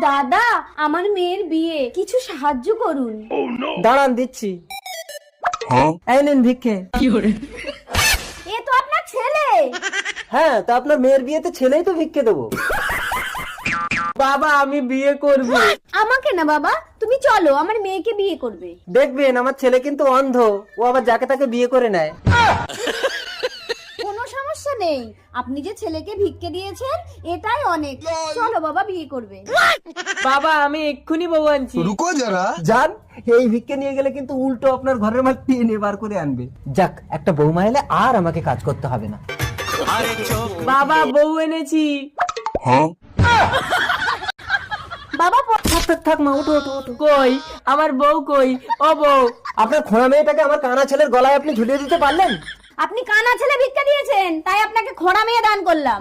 দাদা, আমার মেয়ের বিয়ে, কিছু সাহায্য করুন। দাঁড়ান দিচ্ছি। এই নিন ভিক্ষে। এ তো আপনার ছেলে। হ্যাঁ, তা আপনার মেয়ের বিয়েতে ছেলেই তো ভিক্ষে দেবো। বাবা, আমি বিয়ে করব। আমাকে না বাবা, তুমি চলো, আমার মেয়েকে বিয়ে করবে। দেখবেন আমার ছেলে কিন্তু অন্ধ, ও আবার যাকে তাকে বিয়ে করে নেয়। কোনো সমস্যা নেই, আপনি যে ছেলেকে ভিক্ষে দিয়েছেন এটাই অনেক। চলো বাবা, বিয়ে করবে। বাবা, আমি এক্ষুনি বউ আনছি। रुको जरा। জান, এই ভিক্ষে নিয়ে গেলে কিন্তু উল্টো আপনার ঘরের মাঠ টেনে বার করে আনবে। যাক, একটা বৌমা এলে আর আমাকে কাজ করতে হবে না। বাবা, বউ এনেছি। বাবা থাক থাক থাক মা, ওঠো ওঠো ওঠো। কই আমার বউ কই? ও বউ, আপনার খোঁড়া মেয়েটাকে আমার কানা ছেলের গলায় আপনি ঝুলিয়ে দিতে পারলেন? আপনি কানা ছেলে ভিক্ষা দিয়েছেন, তাই আপনাকে খোড়া মেয়ে দান করলাম।